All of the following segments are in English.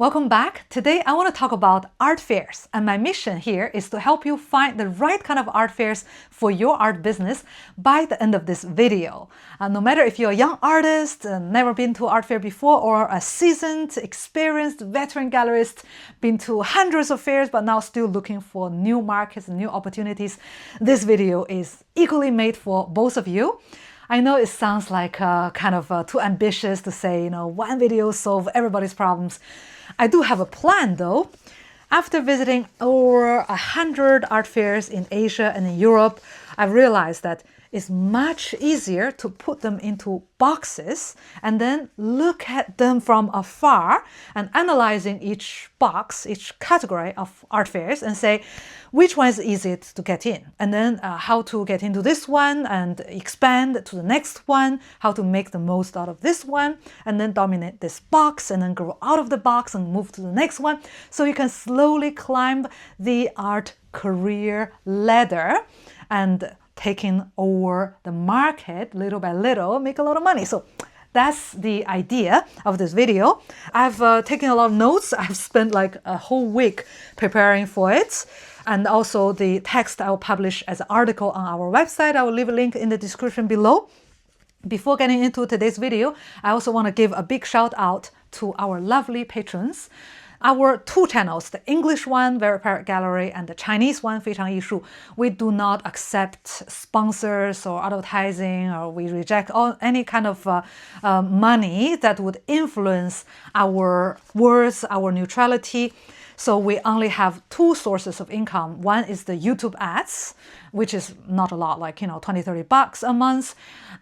Welcome back. Today I want to talk about art fairs, and my mission here is to help you find the right kind of art fairs for your art business by the end of this video. No matter if you're a young artist, never been to art fair before, or a seasoned, experienced, veteran gallerist, been to hundreds of fairs but now still looking for new markets and new opportunities, this video is equally made for both of you. I know it sounds like kind of too ambitious to say, one video solve everybody's problems. I do have a plan though. After visiting over 100 art fairs in Asia and in Europe, I realized that it's much easier to put them into boxes and then look at them from afar and analyzing each box, each category of art fairs and say which one is easiest to get in, and then how to get into this one and expand to the next one, how to make the most out of this one and then dominate this box and then grow out of the box and move to the next one, so you can slowly climb the art career ladder and taking over the market little by little, make a lot of money. So that's the idea of this video. I've taken a lot of notes. I've spent like a whole week preparing for it. And also the text I will publish as an article on our website. I will leave a link in the description below. Before getting into today's video, I also want to give a big shout out to our lovely patrons. Our two channels, the English one, Very Parrot Gallery, and the Chinese one, 非常艺术, we do not accept sponsors or advertising, or we reject any kind of money that would influence our words, our neutrality. So we only have two sources of income. One is the YouTube ads, which is not a lot, like, $20-30 a month,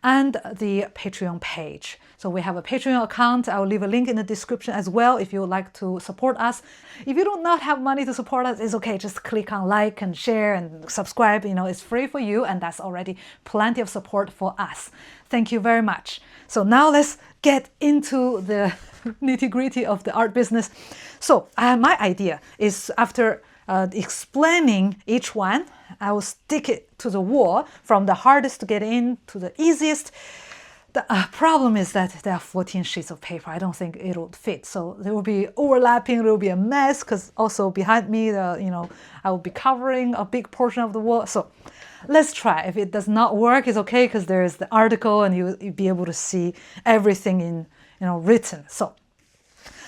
and the Patreon page. So we have a Patreon account. I will leave a link in the description as well if you would like to support us. If you do not have money to support us, it's okay. Just click on like and share and subscribe. It's free for you, and that's already plenty of support for us. Thank you very much. So now let's get into the nitty-gritty of the art business. So my idea is, after explaining each one, I will stick it to the wall from the hardest to get in to the easiest. The problem is that there are 14 sheets of paper. I don't think it will fit. So there will be overlapping. There will be a mess because also behind me, I will be covering a big portion of the wall. So let's try. If it does not work, it's okay because there is the article and you'll be able to see everything in written. So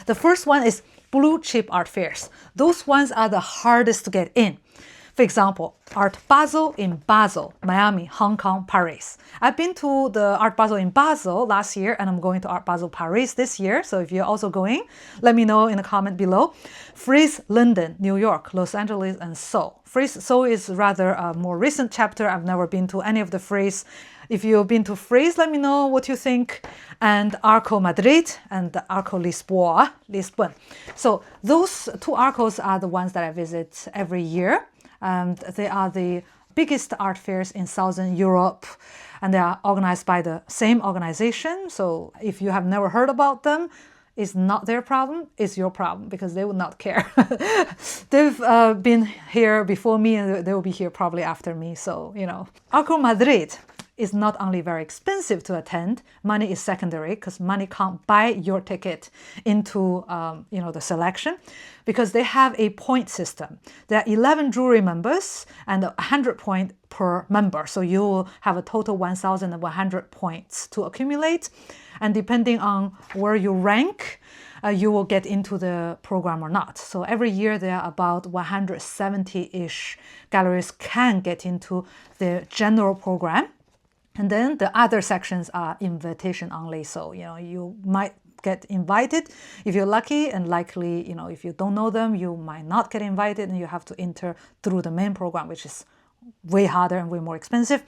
the first one is blue chip art fairs. Those ones are the hardest to get in. For example, Art Basel in Basel, Miami, Hong Kong, Paris. I've been to the Art Basel in Basel last year, and I'm going to Art Basel Paris this year. So if you're also going, let me know in the comment below. Frieze London, New York, Los Angeles, and Seoul. Frieze Seoul is rather a more recent chapter. I've never been to any of the Frieze. If you've been to Frieze, let me know what you think. And Arco Madrid and the Arco Lisbon. So those two arcos are the ones that I visit every year. And they are the biggest art fairs in Southern Europe, and they are organized by the same organization. So if you have never heard about them, it's not their problem, it's your problem, because they would not care. They've been here before me, and they will be here probably after me. So, Arco Madrid is not only very expensive to attend, money is secondary because money can't buy your ticket into the selection, because they have a point system. There are 11 jury members and 100 points per member. So you will have a total 1,100 points to accumulate. And depending on where you rank, you will get into the program or not. So every year there are about 170-ish galleries can get into the general program. And then the other sections are invitation only. So, you might get invited if you're lucky, and likely, if you don't know them, you might not get invited, and you have to enter through the main program, which is way harder and way more expensive.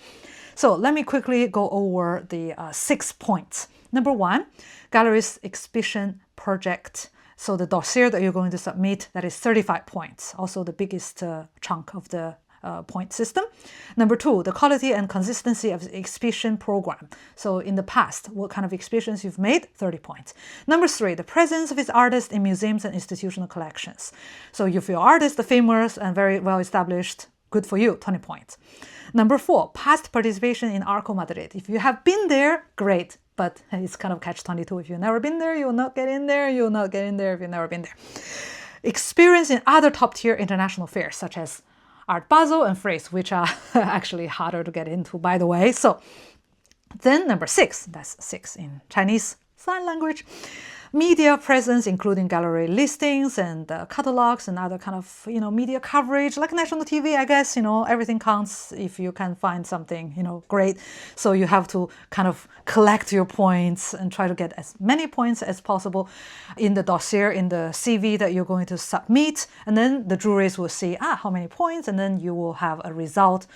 So let me quickly go over the 6 points. Number one, gallery's exhibition project. So the dossier that you're going to submit, that is 35 points, also the biggest chunk of the point system. Number two, the quality and consistency of the exhibition program. So in the past, what kind of exhibitions you've made, 30 points. Number three, the presence of its artists in museums and institutional collections. So if your artist is famous and very well established, good for you, 20 points. Number four, past participation in Arco Madrid. If you have been there, great, But it's kind of catch-22. If you've never been there, you will not get in there. You will not get in there if you've never been there. Experience in other top-tier international fairs, such as Art Basel and Fries, which are actually harder to get into, by the way. So then number 6, that's 6 in Chinese sign language, media presence, including gallery listings and catalogs and other kind of, media coverage, like national TV, I guess, everything counts if you can find something, great. So you have to kind of collect your points and try to get as many points as possible in the dossier, in the CV that you're going to submit. And then the juries will see, how many points, and then you will have a result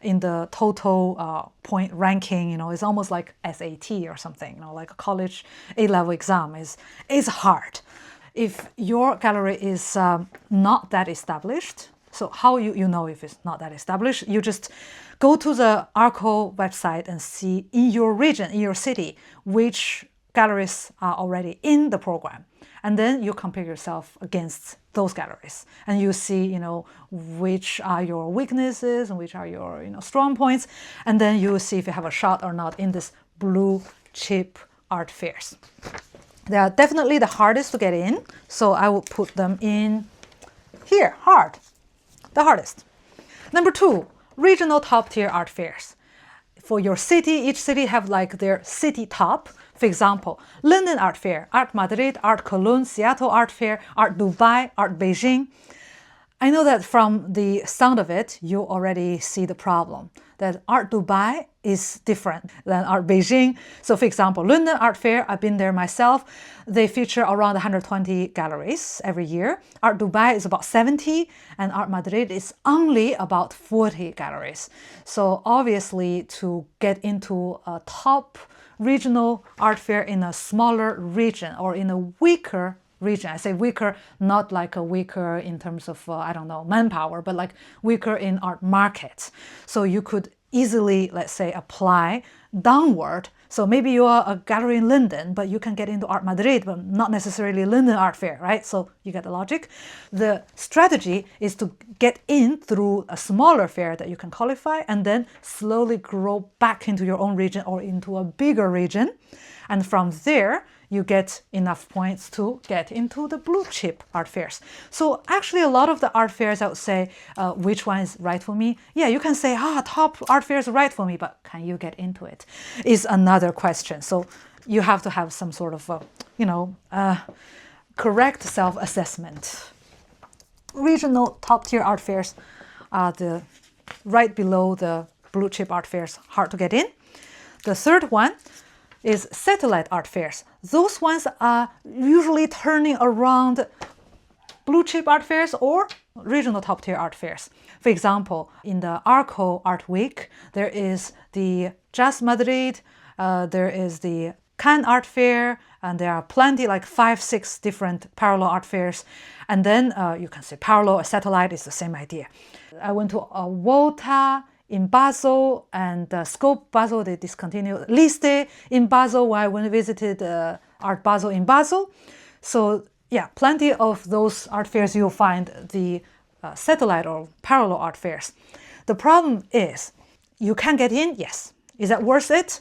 in the total point ranking. It's almost like SAT or something, like a college A-level exam is hard. If your gallery is not that established, so how you know if it's not that established? You just go to the ARCO website and see in your region, in your city, which galleries are already in the program. And then you compare yourself against those galleries, and you see, which are your weaknesses and which are your, strong points, and then you will see if you have a shot or not in this blue chip art fairs. They are definitely the hardest to get in, so I will put them in here, hard, the hardest. Number 2, regional top-tier art fairs. For your city, each city have like their city top. For example, London Art Fair, Art Madrid, Art Cologne, Seattle Art Fair, Art Dubai, Art Beijing. I know that from the sound of it, you already see the problem, that Art Dubai is different than Art Beijing. So for example, London Art Fair, I've been there myself. They feature around 120 galleries every year. Art Dubai is about 70, and Art Madrid is only about 40 galleries. So obviously, to get into a top regional art fair in a smaller region or in a weaker region. I say weaker, not like a weaker in terms of, manpower, but like weaker in art markets. So you could easily, let's say, apply downward. So maybe you are a gallery in London, but you can get into Art Madrid, but not necessarily London Art Fair, right? So you get the logic. The strategy is to get in through a smaller fair that you can qualify and then slowly grow back into your own region or into a bigger region. And from there, you get enough points to get into the blue chip art fairs. So actually a lot of the art fairs, I would say, which one is right for me? Yeah, you can say, top art fairs are right for me, but can you get into it? Is another question. So you have to have some sort of, correct self-assessment. Regional top-tier art fairs are right below the blue chip art fairs, hard to get in. The third one is satellite art fairs. Those ones are usually turning around blue chip art fairs or regional top-tier art fairs. For example, in the ARCO Art Week, there is the Jazz Madrid, there is the Cannes Art Fair, and there are plenty, like 5-6 different parallel art fairs. And then you can say parallel or satellite is the same idea. I went to Volta in Basel, and Scope Basel, they discontinued. Liste in Basel, where I went and visited Art Basel in Basel. So yeah, plenty of those art fairs you'll find the satellite or parallel art fairs. The problem is, you can get in, yes. Is that worth it?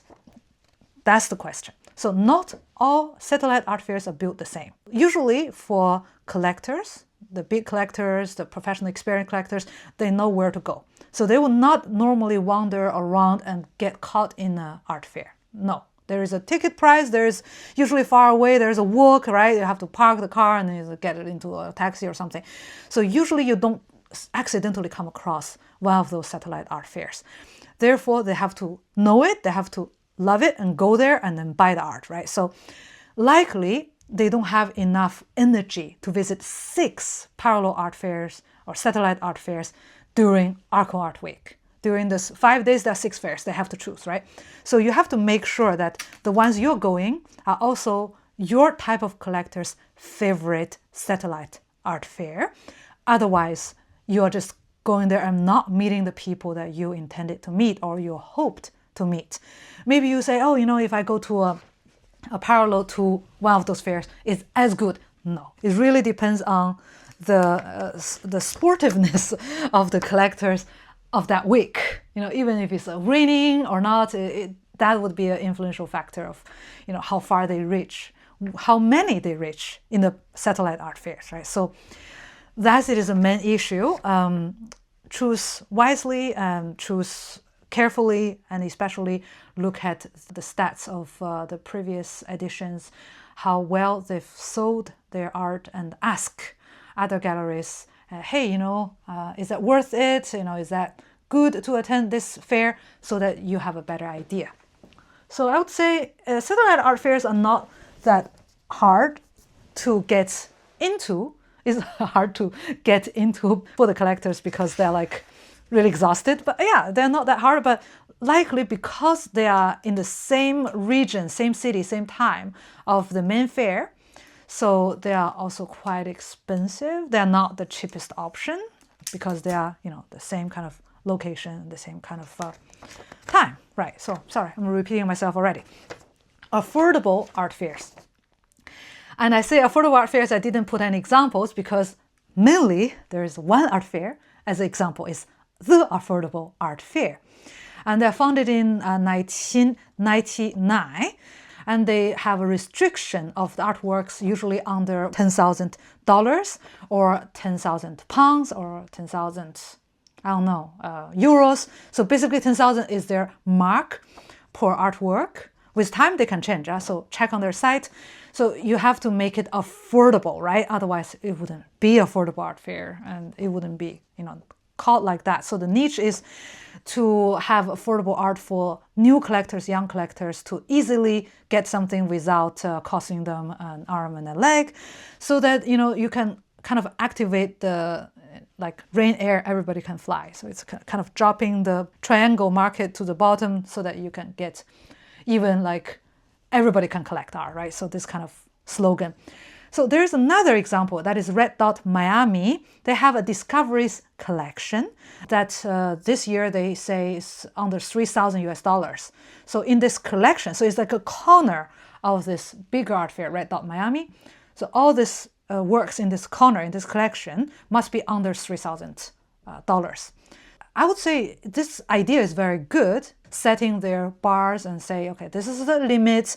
That's the question. So not all satellite art fairs are built the same. Usually for collectors, the big collectors, the professional experienced collectors, they know where to go. So they will not normally wander around and get caught in an art fair. No, there is a ticket price, there is usually far away, there's a walk, right? You have to park the car and then get it into a taxi or something. So usually you don't accidentally come across one of those satellite art fairs. Therefore, they have to know it, they have to love it and go there and then buy the art, right? So likely they don't have enough energy to visit 6 parallel art fairs or satellite art fairs during ARCO Art Week. During this 5 days, there are 6 fairs. They have to choose, right? So you have to make sure that the ones you're going are also your type of collector's favorite satellite art fair. Otherwise, you're just going there and not meeting the people that you intended to meet or you hoped to meet. Maybe you say, if I go to a parallel to one of those fairs, it's as good. No, it really depends on the sportiveness of the collectors of that week. Even if it's raining or not, it That would be an influential factor of, how far they reach, how many they reach in the satellite art fairs, right? So that it is a main issue. Choose wisely and choose carefully, and especially look at the stats of the previous editions, how well they've sold their art, and ask other galleries, hey, is that worth it? Is that good to attend this fair, so that you have a better idea. So I would say satellite art fairs are not that hard to get into. It's hard to get into for the collectors because they're like really exhausted. But yeah, they're not that hard, but likely because they are in the same region, same city, same time of the main fair. So they are also quite expensive. They're not the cheapest option because they are, the same kind of location, the same kind of time, right? So sorry, I'm repeating myself already. Affordable art fairs. And I say affordable art fairs, I didn't put any examples because mainly there is one art fair as an example, is the Affordable Art Fair. And they're founded in 1999, and they have a restriction of the artworks usually under $10,000 or 10,000 pounds or 10,000, euros. So basically 10,000 is their mark per artwork. With time, they can change. So check on their site. So you have to make it affordable, right? Otherwise, it wouldn't be affordable art fair, and it wouldn't be, called like that. So the niche is to have affordable art for new collectors, young collectors, to easily get something without costing them an arm and a leg, so that you can kind of activate the like rain, air, everybody can fly. So it's kind of dropping the triangle market to the bottom so that you can get even like everybody can collect art, right? So this kind of slogan. So there's another example that is Red Dot Miami. They have a Discoveries collection that this year they say is under $3,000. So in this collection, so it's like a corner of this bigger art fair, Red Dot Miami. So all this works in this corner, in this collection, must be under $3,000. I would say this idea is very good, setting their bars and say, okay, this is the limit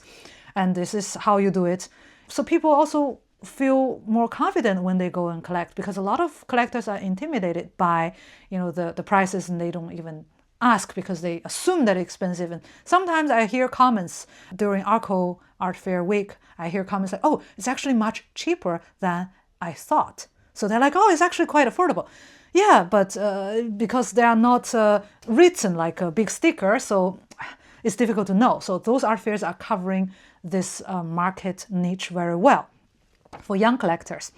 and this is how you do it. So people also feel more confident when they go and collect, because a lot of collectors are intimidated by, the prices, and they don't even ask because they assume that it's expensive. And sometimes I hear comments during Arco Art Fair week, I hear comments like, oh, it's actually much cheaper than I thought. So they're like, oh, it's actually quite affordable. Yeah, but because they are not written like a big sticker, so it's difficult to know. So those art fairs are covering this market niche very well. For young collectors,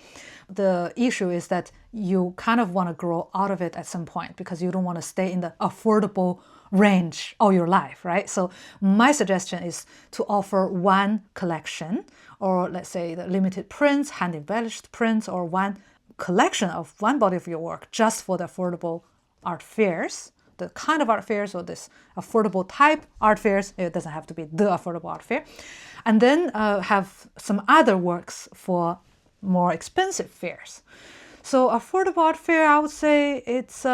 the issue is that you kind of want to grow out of it at some point because you don't want to stay in the affordable range all your life, right? So my suggestion is to offer one collection, or let's say the limited prints, hand-embellished prints, or one collection of one body of your work just for the affordable art fairs, the kind of art fairs, or this affordable type art fairs. It doesn't have to be the affordable art fair. And then have some other works for more expensive fairs. So affordable art fair, I would say it's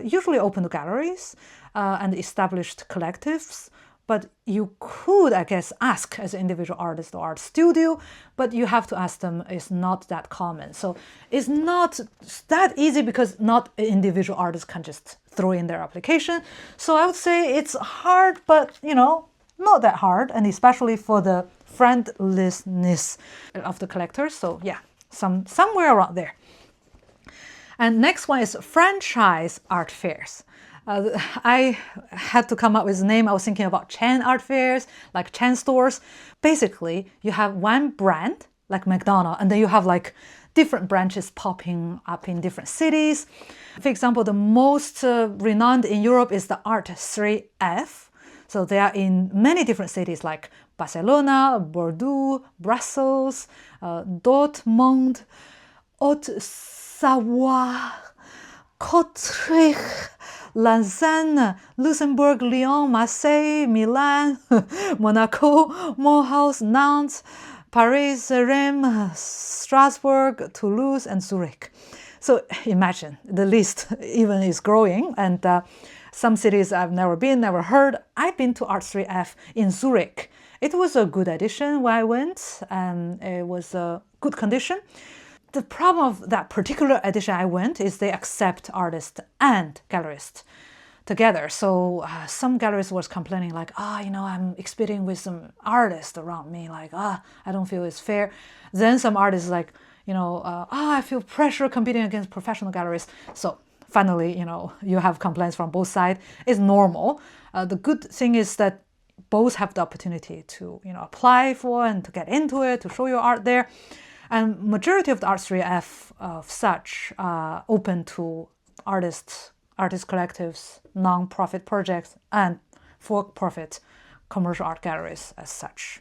usually open to galleries and established collectives. But you could, I guess, ask as an individual artist or art studio, but you have to ask them. It's not that common. So it's not that easy because not an individual artist can just throw in their application. So I would say it's hard, but not that hard, and especially for the friendlessness of the collectors. So yeah, somewhere around there. And next one is franchise art fairs. I had to come up with a name. I was thinking about chain art fairs, like chain stores. Basically, you have one brand, like McDonald's, and then you have like different branches popping up in different cities. For example, the most renowned in Europe is the Art 3F. So they are in many different cities like Barcelona, Bordeaux, Brussels, Dortmund, Haute-Savoie, Kortrijk, Lausanne, Luxembourg, Lyon, Marseille, Milan, Monaco, Mulhouse, Nantes, Paris, Reims, Strasbourg, Toulouse, and Zurich. So imagine the list even is growing, and Some cities I've never been, never heard. I've been to Art3F in Zurich. It was a good edition when I went, and it was a good condition. The problem of that particular edition I went is they accept artists and gallerists together. So some galleries was complaining like, I'm exhibiting with some artists around me, like, I don't feel it's fair. Then some artists like, I feel pressure competing against professional galleries. So finally, you have complaints from both sides. It's normal. The good thing is that both have the opportunity to, apply for and to get into it, to show your art there. And majority of the Art3F of such are open to artist collectives, non-profit projects, and for-profit commercial art galleries as such.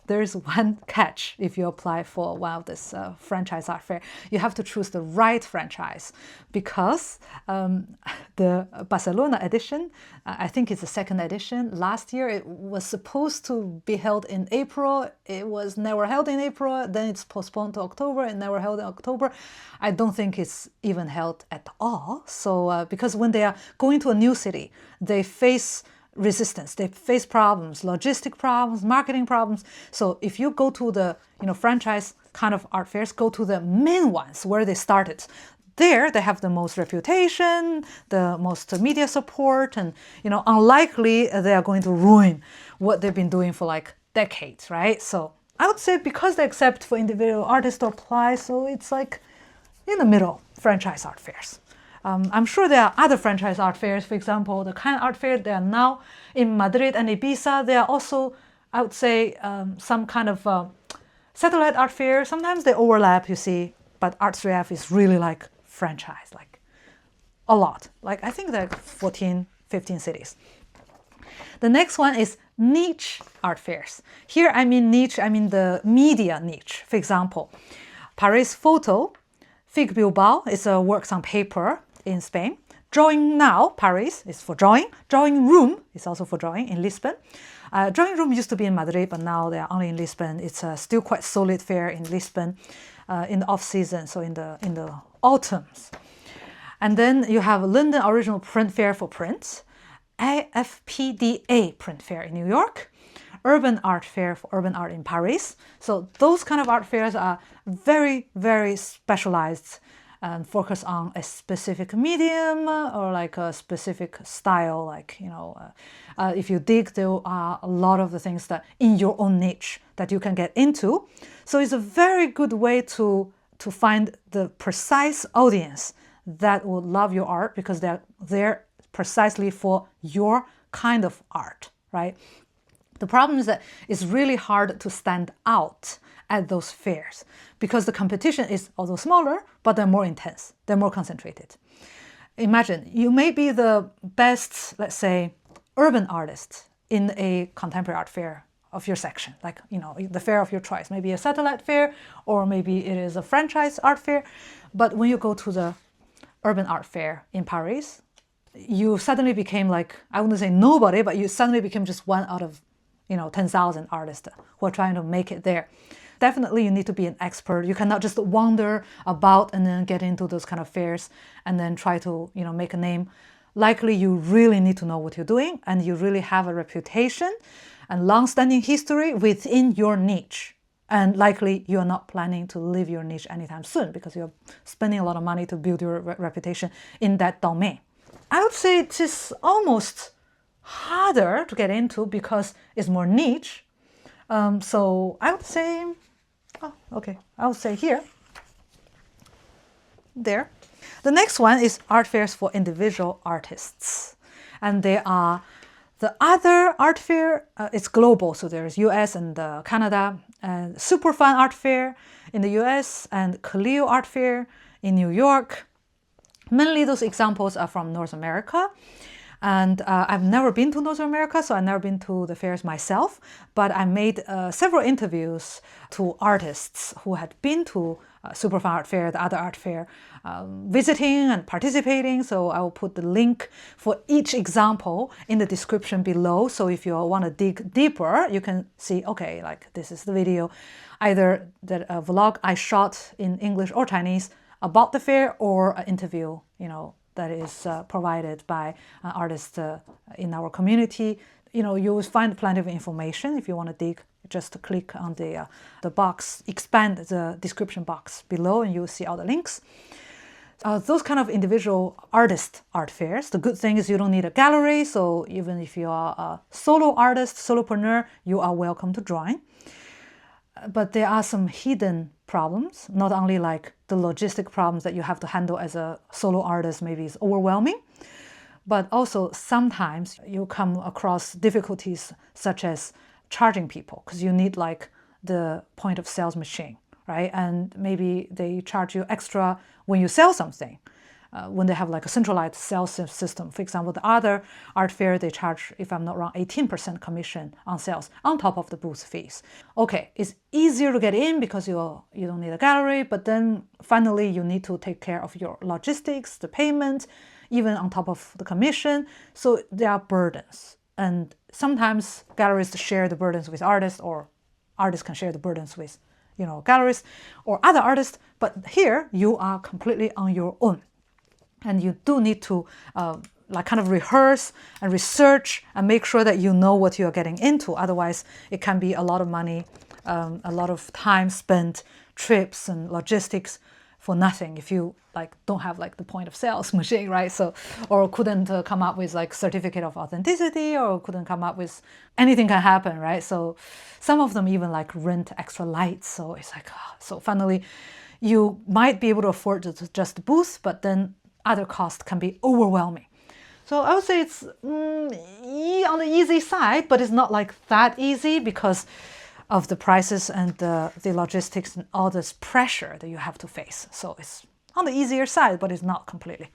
There is one catch if you apply for one of this franchise art fair. You have to choose the right franchise because the Barcelona edition, I think it's the second edition. Last year it was supposed to be held in April. It was never held in April. Then it's postponed to October and never held in October. I don't think it's even held at all. So because when they are going to a new city, they face resistance, they face problems, logistic problems, marketing problems. So if you go to the franchise kind of art fairs, go to the main ones where they started. There they have the most reputation, the most media support, and unlikely they are going to ruin what they've been doing for like decades, right? So I would say because they accept for individual artists to apply, so it's like in the middle franchise art fairs. I'm sure there are other franchise art fairs. For example, the kind of art fair they are now in Madrid and Ibiza. There are also, I would say, some kind of satellite art fair. Sometimes they overlap, you see, but Art3F is really like franchise, like a lot. Like I think like 14, 15 cities. The next one is niche art fairs. Here I mean niche, I mean the media niche. For example, Paris Photo, Fig Bilbao is a works on paper in Spain. Drawing Now, Paris, is for drawing. Drawing Room is also for drawing in Lisbon. Drawing Room used to be in Madrid, but now they are only in Lisbon. It's still quite solid fair in Lisbon in the off-season, so in the autumns. And then you have London Original Print Fair for prints, AFPDA Print Fair in New York, Urban Art Fair for urban art in Paris. So those kind of art fairs are very, very specialized and focus on a specific medium or like a specific style. Like, if you dig, there are a lot of the things that in your own niche that you can get into. So it's a very good way to find the precise audience that will love your art because they're there precisely for your kind of art, right? The problem is that it's really hard to stand out at those fairs because the competition is although smaller, but they're more intense, they're more concentrated. Imagine you may be the best, let's say, urban artist in a contemporary art fair of your section, like, the fair of your choice, maybe a satellite fair, or maybe it is a franchise art fair. But when you go to the urban art fair in Paris, you suddenly became like, I wouldn't say nobody, but you suddenly became just one out of 10,000 artists who are trying to make it there. Definitely you need to be an expert. You cannot just wander about and then get into those kind of fairs and then try to make a name. Likely you really need to know what you're doing and you really have a reputation and long-standing history within your niche. And likely you're not planning to leave your niche anytime soon because you're spending a lot of money to build your reputation in that domain. I would say it is almost harder to get into because it's more niche. So I would say, I would say here, there. The next one is art fairs for individual artists. And they are the other art fair, it's global. So there's US and Canada, and Super Fun Art Fair in the US and Clio Art Fair in New York. Mainly those examples are from North America. And I've never been to North America, so I've never been to the fairs myself, but I made several interviews to artists who had been to Super Fun Art Fair, the other art fair, visiting and participating. So I will put the link for each example in the description below. So if you want to dig deeper, you can see, okay, like this is the video, either the vlog I shot in English or Chinese about the fair or an interview, that is provided by artists in our community. You will find plenty of information. If you want to dig, just click on the box, expand the description box below, and you'll see all the links. Those kind of individual artist art fairs, the good thing is you don't need a gallery, so even if you are a solo artist, solopreneur, you are welcome to join. But there are some hidden problems, not only like the logistic problems that you have to handle as a solo artist, maybe it's overwhelming, but also sometimes you come across difficulties such as charging people, because you need like the point of sales machine, right? And maybe they charge you extra when you sell something, when they have like a centralized sales system. For example, the other art fair, they charge, if I'm not wrong, 18% commission on sales on top of the booth fees. Okay, it's easier to get in because you don't need a gallery, but then finally you need to take care of your logistics, the payment, even on top of the commission. So there are burdens. And sometimes galleries share the burdens with artists, or artists can share the burdens with galleries or other artists, but here you are completely on your own. And you do need to kind of rehearse and research and make sure that you know what you are getting into. Otherwise, it can be a lot of money, a lot of time spent, trips and logistics for nothing if you don't have the point of sales machine, right? So, or couldn't come up with certificate of authenticity, or couldn't come up with anything can happen, right? So some of them even rent extra lights. So it's so finally you might be able to afford just the booth, but then other costs can be overwhelming. So I would say it's on the easy side, but it's not that easy because of the prices and the logistics and all this pressure that you have to face. So it's on the easier side, but it's not completely.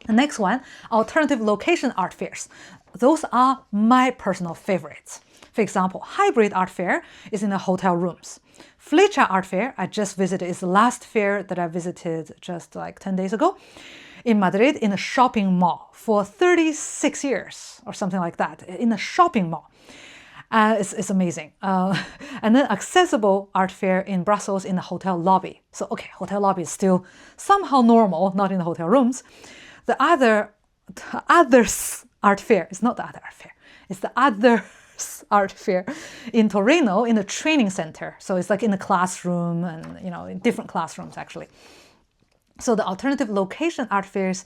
The next one, alternative location art fairs. Those are my personal favorites. For example, hybrid art fair is in the hotel rooms. Flecha art fair, I just visited, is the last fair that I visited just 10 days ago in Madrid, in a shopping mall for 36 years or something like that, in a shopping mall. It's amazing. And then accessible art fair in Brussels in the hotel lobby. So, okay, hotel lobby is still somehow normal, not in the hotel rooms. The others art fair, it's not the other art fair, it's the others art fair in Torino in a training center. So it's in a classroom and, in different classrooms actually. So the alternative location art fairs,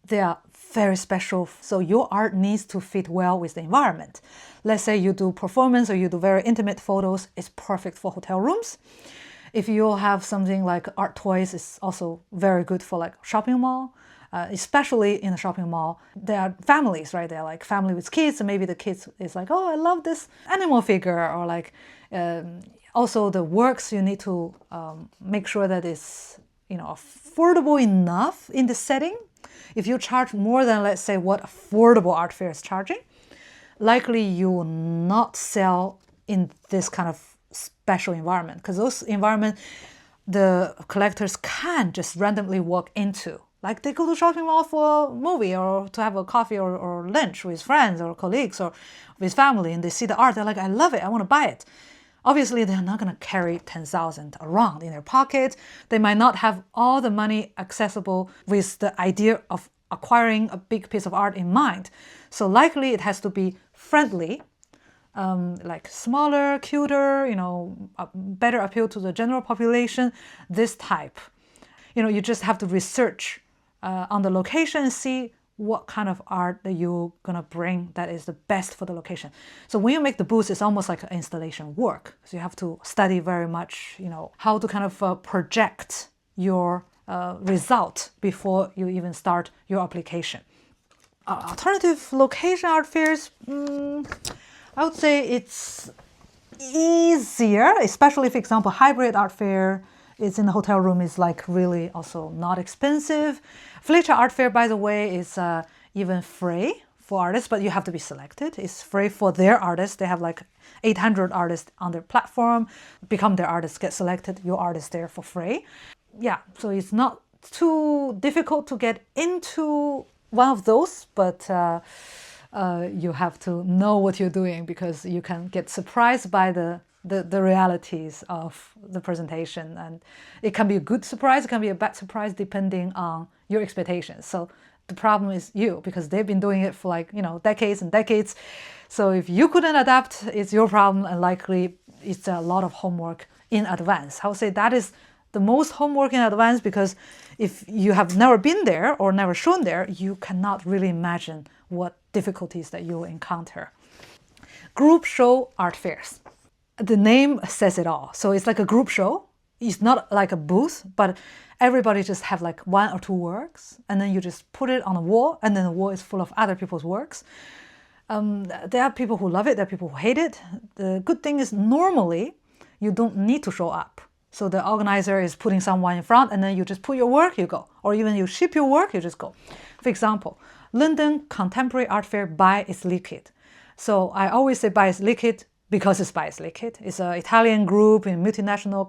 they are very special. So your art needs to fit well with the environment. Let's say you do performance or you do very intimate photos, it's perfect for hotel rooms. If you have something like art toys, it's also very good for shopping mall. Especially in a shopping mall, there are families, right? They're family with kids, and maybe the kids is oh, I love this animal figure, or also the works, you need to make sure that it's affordable enough in the setting. If you charge more than, let's say, what affordable art fair is charging, likely you will not sell in this kind of special environment, because those environment the collectors can just randomly walk into. They go to shopping mall for a movie or to have a coffee or lunch with friends or colleagues or with family, and they see the art, they're I love it, I want to buy it. Obviously, they're not going to carry 10,000 around in their pocket. They might not have all the money accessible with the idea of acquiring a big piece of art in mind. So likely it has to be friendly, smaller, cuter, better appeal to the general population, this type. You just have to research on the location and see what kind of art that you're going to bring that is the best for the location. So when you make the booth, it's almost like an installation work. So you have to study very much, how to kind of project your result before you even start your application. Alternative location art fairs, I would say it's easier, especially, for example, hybrid art fair is in the hotel room, is really also not expensive. Flecha art fair, by the way, is even free for artists, but you have to be selected. It's free for their artists. They have 800 artists on their platform, become their artists, get selected, your artist there for free. Yeah, so it's not too difficult to get into one of those, but you have to know what you're doing, because you can get surprised by the the realities of the presentation. And it can be a good surprise, it can be a bad surprise depending on your expectations. So the problem is you, because they've been doing it for like, decades and decades. So if you couldn't adapt, it's your problem, and likely it's a lot of homework in advance. I would say that is the most homework in advance, because if you have never been there or never shown there, you cannot really imagine what difficulties that you will encounter. Group show art fairs. The name says it all. So it's like a group show. It's not like a booth, but everybody just have like 1 or 2 works, and then you just put it on a wall, and then the wall is full of other people's works. There are people who love it, there are people who hate it. The good thing is normally you don't need to show up. So the organizer is putting someone in front, and then you just put your work, you go. Or even you ship your work, you just go. For example, London Contemporary Art Fair by It's Liquid. So I always say by It's Liquid because it's by It's Liquid. It's an Italian group, a multinational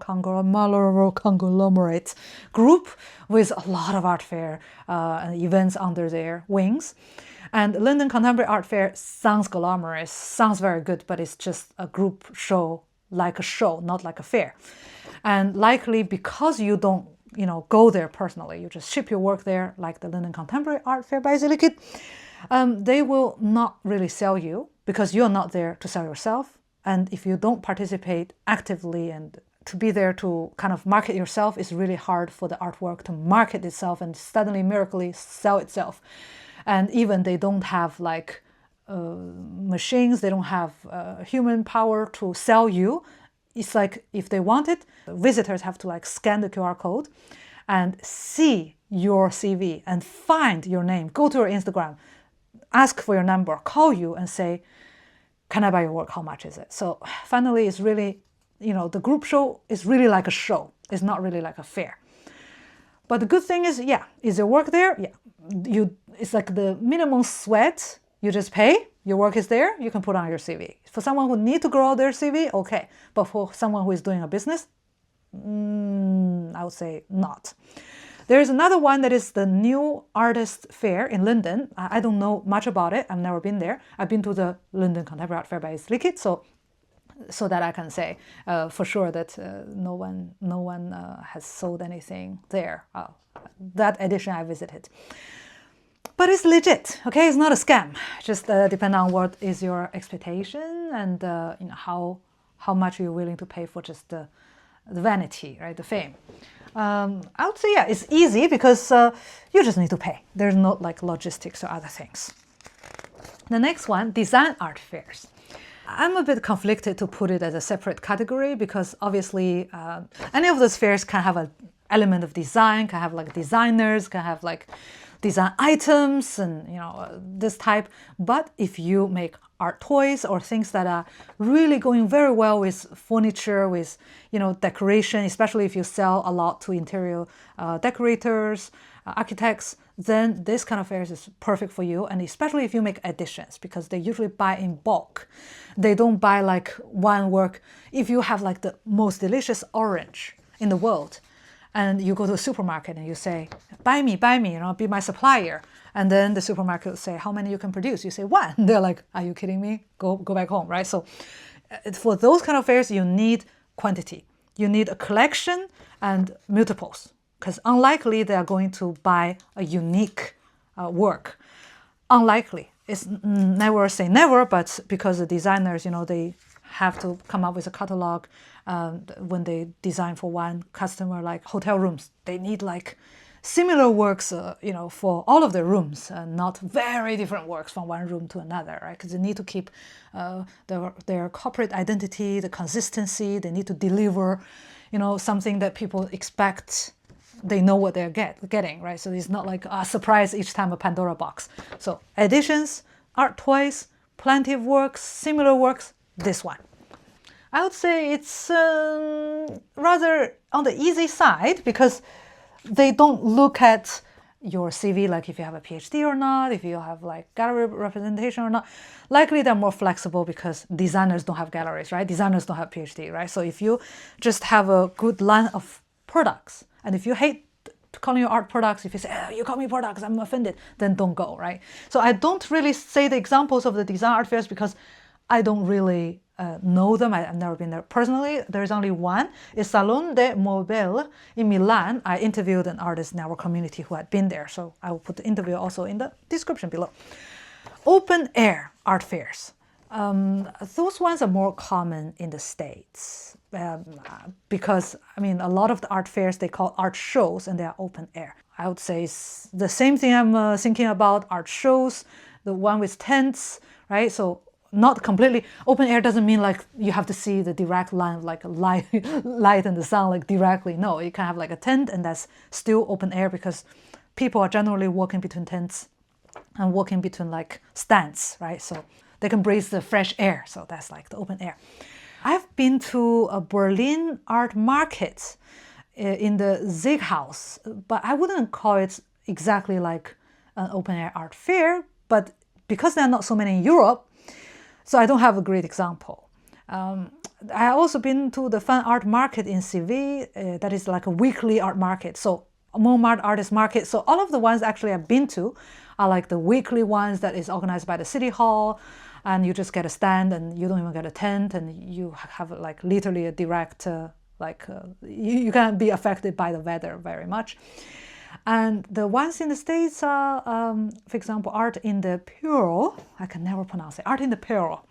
conglomerate group with a lot of art fair events under their wings. And London Contemporary Art Fair sounds glamorous, sounds very good, but it's just a group show, like a show, not like a fair. And likely because you don't, go there personally, you just ship your work there, like the London Contemporary Art Fair by Liquid, they will not really sell you because you're not there to sell yourself. And if you don't participate actively and to be there to kind of market yourself, it's really hard for the artwork to market itself and suddenly, miraculously sell itself. And even they don't have like machines, they don't have human power to sell you. It's like if they want it, visitors have to like scan the QR code and see your CV and find your name, go to your Instagram, ask for your number, call you and say, can I buy your work? How much is it? So finally, it's really, the group show is really like a show. It's not really like a fair. But the good thing is, is your work there? Yeah. It's like the minimum sweat. You just pay, your work is there, you can put on your CV. For someone who needs to grow their CV, okay. But for someone who is doing a business, I would say not. There is another one that is the New Artist Fair in London. I don't know much about it. I've never been there. I've been to the London Contemporary Art Fair by It's Liquid, so that I can say for sure that no one has sold anything there. That edition I visited. But it's legit, okay? It's not a scam. Just depend on what is your expectation and how much you're willing to pay for just the vanity, right? The fame. I would say it's easy because you just need to pay. There's not like logistics or other things. The next one, design art fairs. I'm a bit conflicted to put it as a separate category because obviously any of those fairs can have an element of design, can have like designers, can have like design items and this type. But if you make art toys or things that are really going very well with furniture, with decoration, especially if you sell a lot to interior decorators, architects, then this kind of fairs is perfect for you. And especially if you make additions, because they usually buy in bulk. They don't buy like one work. If you have like the most delicious orange in the world, and you go to a supermarket and you say, buy me, be my supplier. And then the supermarket will say, how many you can produce? You say 1. They're like, are you kidding me? Go back home, right? So for those kind of fairs, you need quantity. You need a collection and multiples, because unlikely they are going to buy a unique work. Unlikely. It's never say never, but because the designers, they have to come up with a catalog when they design for one customer, like hotel rooms. They need like similar works, for all of their rooms, and not very different works from one room to another, right? Because they need to keep their corporate identity, the consistency. They need to deliver, something that people expect. They know what they're getting, right? So it's not like a surprise each time, a Pandora box. So additions, art toys, plenty of works, similar works, this one. I would say it's rather on the easy side because they don't look at your CV, like if you have a PhD or not, if you have like gallery representation or not. Likely they're more flexible because designers don't have galleries, right? Designers don't have PhD, right? So if you just have a good line of products, and if you hate calling your art products, if you say, you call me products, I'm offended, then don't go, right? So I don't really say the examples of the design art fairs because I don't really know them. I've never been there personally. There's only one. It's Salon de Mobile in Milan. I interviewed an artist in our community who had been there, so I will put the interview also in the description below. Open air art fairs. Those ones are more common in the States because, I mean, a lot of the art fairs, they call art shows and they are open air. I would say it's the same thing I'm thinking about art shows, the one with tents, right? So not completely open air doesn't mean like you have to see the direct line of like a light and the sun like directly. No, you can have like a tent and that's still open air because people are generally walking between tents and walking between like stands, right? So they can breathe the fresh air. So that's like the open air. I've been to a Berlin art market in the House, but I wouldn't call it exactly like an open air art fair, but because there are not so many in Europe, so I don't have a great example. I also been to the Fine Art Market in Seville, that is like a weekly art market. So Montmartre Artist Market. So all of the ones actually I've been to are like the weekly ones that is organized by the City Hall, and you just get a stand and you don't even get a tent and you have like literally a direct, you can't be affected by the weather very much. And the ones in the States are, for example, art in the Pearl. I can never pronounce it. Art in the Pearl,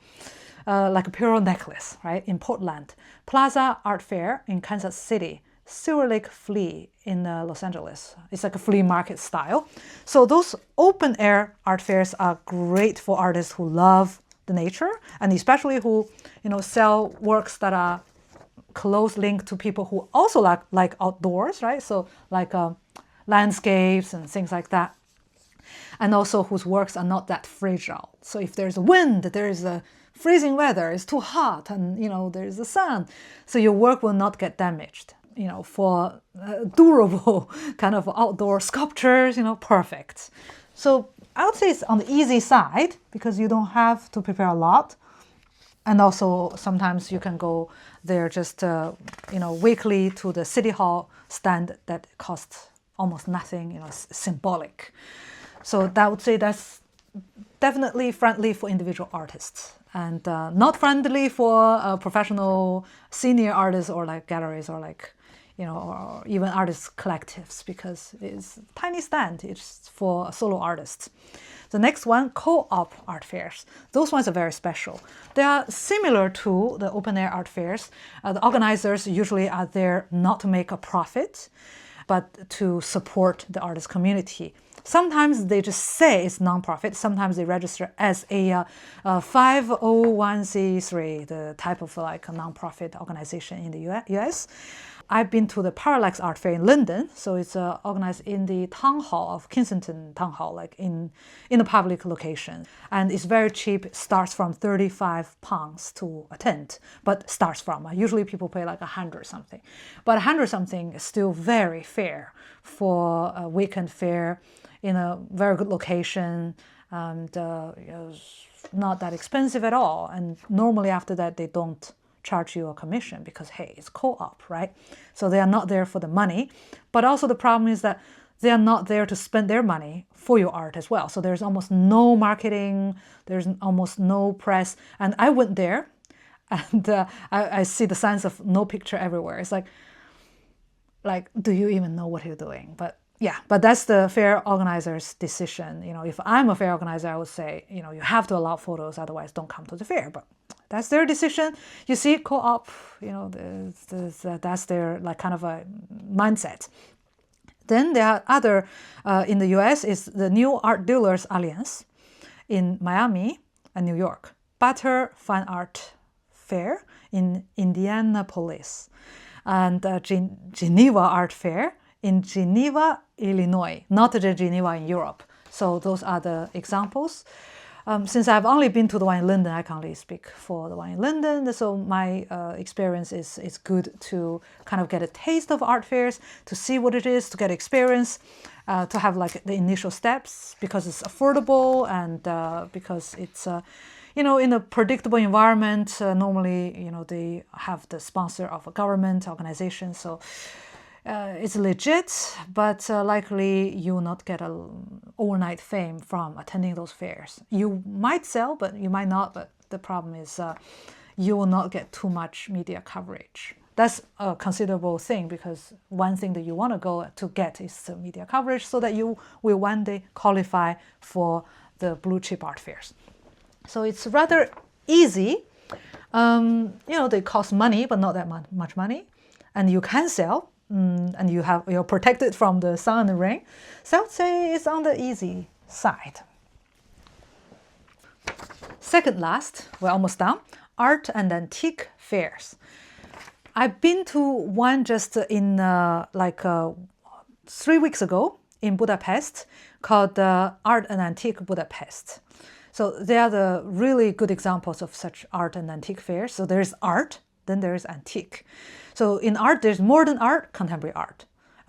like a pearl necklace, right? In Portland. Plaza Art Fair in Kansas City. Silver Lake Flea in Los Angeles. It's like a flea market style. So those open air art fairs are great for artists who love the nature and especially who, sell works that are close linked to people who also like outdoors, right? So like landscapes and things like that. And also whose works are not that fragile. So if there's a wind, there's a freezing weather, it's too hot, and there's the sun, so your work will not get damaged. For durable kind of outdoor sculptures, perfect. So I would say it's on the easy side because you don't have to prepare a lot. And also sometimes you can go there just, weekly to the City Hall stand that costs almost nothing, symbolic. So I would say that's definitely friendly for individual artists and not friendly for professional senior artists or like galleries or like, or even artist collectives because it's a tiny stand. It's for solo artists. The next one, co-op art fairs. Those ones are very special. They are similar to the open air art fairs. The organizers usually are there not to make a profit, but to support the artist community. Sometimes they just say it's nonprofit. Sometimes they register as a 501c3, the type of like a nonprofit organization in the US. I've been to the Parallax Art Fair in London, so it's organized in the Town Hall of Kensington Town Hall, like in a public location. And it's very cheap. It starts from £35 to a tent, but starts from. Usually people pay like 100 something. But 100 something is still very fair for a weekend fair in a very good location and not that expensive at all. And normally after that, they don't charge you a commission because, hey, it's co-op, right? So they are not there for the money. But also the problem is that they are not there to spend their money for your art as well. So there's almost no marketing, there's almost no press. And I went there and I see the signs of no picture everywhere. It's like, do you even know what you're doing? But that's the fair organizer's decision. If I'm a fair organizer, I would say, you have to allow photos, otherwise don't come to the fair. But that's their decision. You see, co-op, that's their like kind of a mindset. Then there are other, in the US, is the New Art Dealers Alliance in Miami and New York. Butter Fine Art Fair in Indianapolis. And Geneva Art Fair in Geneva, Illinois, not the Geneva in Europe. So those are the examples. Since I've only been to the one in London, I can only speak for the one in London. So my experience is good to kind of get a taste of art fairs, to see what it is, to get experience, to have like the initial steps because it's affordable and because it's, in a predictable environment. Normally, they have the sponsor of a government organization. So it's legit, but likely you will not get an overnight fame from attending those fairs. You might sell, but you might not. But the problem is you will not get too much media coverage. That's a considerable thing, because one thing that you want to go to get is the media coverage so that you will one day qualify for the blue chip art fairs. So it's rather easy. They cost money, but not that much money. And you can sell, and you're protected from the sun and the rain. So I would say it's on the easy side. Second last, we're almost done, art and antique fairs. I've been to one just in 3 weeks ago in Budapest called Art and Antique Budapest. So they are the really good examples of such art and antique fairs. So there's art, then there's antique. So in art, there's modern art, contemporary art.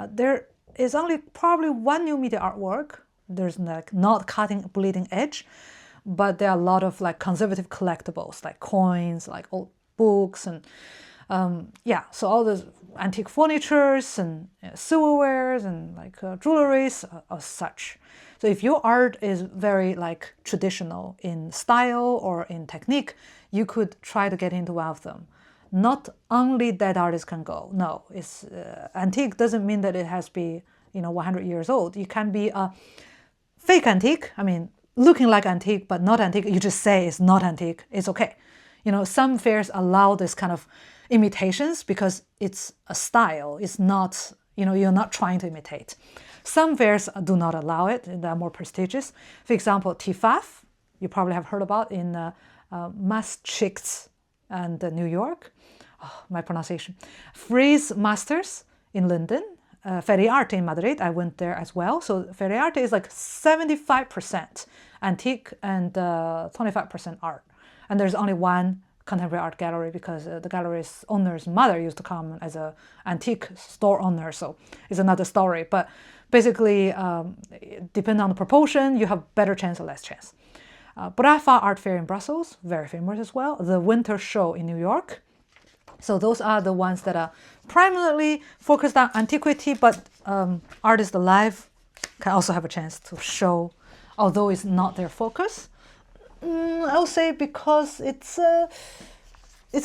There is only probably one new media artwork. There's not cutting, bleeding edge, but there are a lot of conservative collectibles, like coins, like old books, and so all the antique furnitures and silverwares and jewelries or such. So if your art is very traditional in style or in technique, you could try to get into one of them. Not only that artist can go. No, it's antique doesn't mean that it has to be 100 years old. It can be a fake antique. I mean, looking like antique but not antique. You just say it's not antique. It's okay. Some fairs allow this kind of imitations because it's a style. It's not, you're not trying to imitate. Some fairs do not allow it. They're more prestigious. For example, TIFAF, you probably have heard about in Maastricht and New York. Oh, my pronunciation. Frieze Masters in London. Arte in Madrid, I went there as well. So Arte is 75% antique and 25% art. And there's only one contemporary art gallery because the gallery's owner's mother used to come as an antique store owner. So it's another story. But basically, depending on the proportion, you have better chance or less chance. Brafa Art Fair in Brussels, very famous as well. The Winter Show in New York. So those are the ones that are primarily focused on antiquity, but artists alive can also have a chance to show, although it's not their focus. I would say because it's a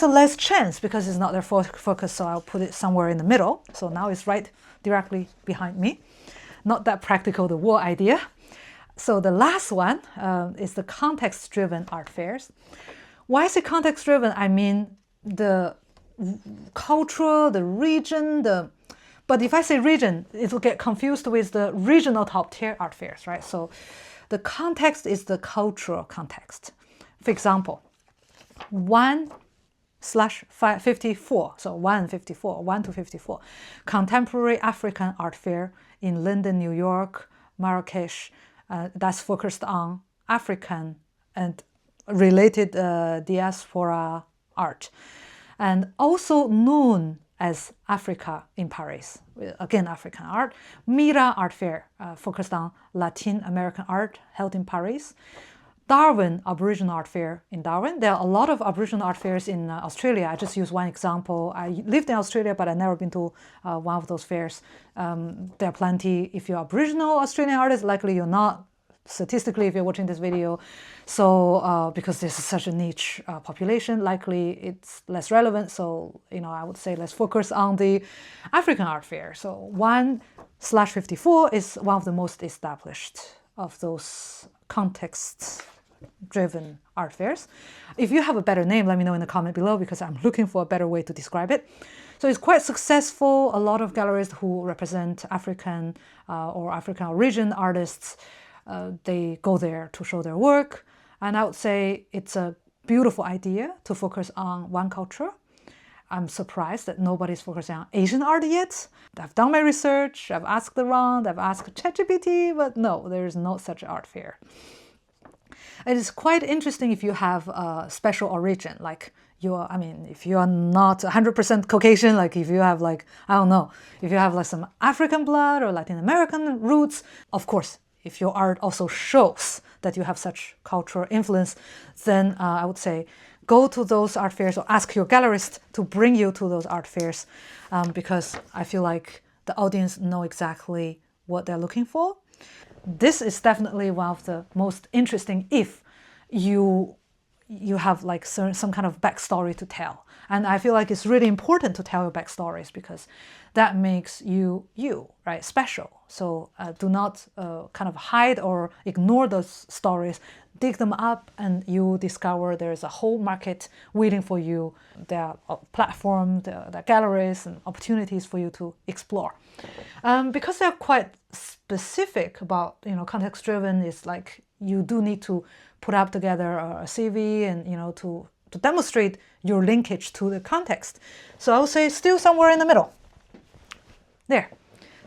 less chance because it's not their focus, so I'll put it somewhere in the middle. So now it's right directly behind me. Not that practical, the war idea. So the last one is the context-driven art fairs. Why is it context-driven? I mean the culture, the region, but if I say region, it will get confused with the regional top-tier art fairs, right? So the context is the cultural context. For example, 1/54, so 1 to 54, contemporary African art fair in London, New York, Marrakesh, that's focused on African and related diaspora art. And also known as Africa in Paris, again African art. Mira Art Fair, focused on Latin American art, held in Paris. Darwin Aboriginal Art Fair in Darwin. There are a lot of Aboriginal art fairs in Australia. I just use one example. I lived in Australia, but I've never been to one of those fairs. There are plenty. If you're Aboriginal Australian artist, likely you're not, statistically, if you're watching this video. So because there's such a niche population, likely it's less relevant. So, I would say let's focus on the African art fair. So 1/54 is one of the most established of those context-driven art fairs. If you have a better name, let me know in the comment below because I'm looking for a better way to describe it. So it's quite successful. A lot of galleries who represent African or African origin artists, they go there to show their work. And I would say it's a beautiful idea to focus on one culture. I'm surprised that nobody's focusing on Asian art yet. I've done my research, I've asked around, I've asked ChatGPT, but no, there is no such art fair. It is quite interesting if you have a special origin, like if you are not 100% Caucasian, like if you have if you have some African blood or Latin American roots, of course, if your art also shows that you have such cultural influence, then I would say go to those art fairs or ask your gallerist to bring you to those art fairs because I feel like the audience know exactly what they're looking for. This is definitely one of the most interesting if you you have like some kind of backstory to tell. And I feel like it's really important to tell your backstories because that makes you, right, special. So do not kind of hide or ignore those stories. Dig them up and you discover there's a whole market waiting for you. There are platforms, there are galleries and opportunities for you to explore. Because they're quite specific about, context-driven, it's like you do need to put up together a CV and, to demonstrate your linkage to the context. So I would say still somewhere in the middle. There.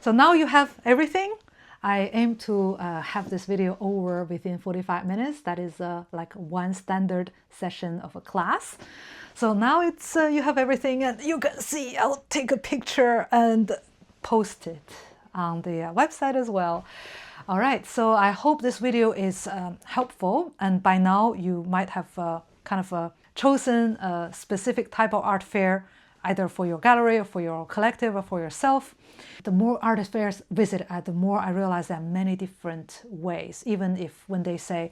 So now you have everything. I aim to have this video over within 45 minutes. That is like one standard session of a class. So now it's you have everything and you can see I'll take a picture and post it on the website as well. All right, so I hope this video is helpful, and by now you might have kind of chosen a specific type of art fair, either for your gallery or for your collective or for yourself. The more art fairs visit, the more I realize there are many different ways, even if when they say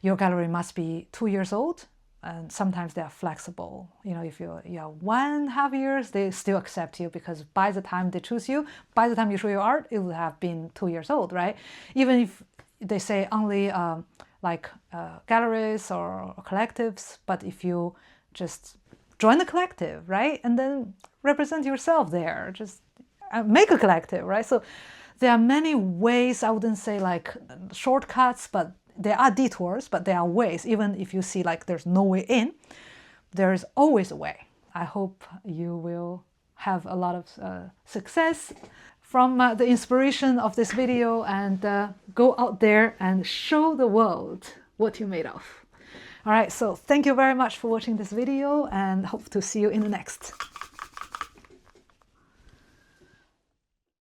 your gallery must be 2 years old, and sometimes they are flexible. If you're 1.5 years, they still accept you because by the time they choose you, by the time you show your art, it will have been 2 years old, right? Even if they say only galleries or collectives, but if you just join the collective, right? And then represent yourself there, just make a collective, right? So there are many ways, I wouldn't say like shortcuts, but there are detours, but there are ways. Even if you see like there's no way in, there is always a way. I hope you will have a lot of success from the inspiration of this video and go out there and show the world what you're made of. All right, so thank you very much for watching this video and hope to see you in the next.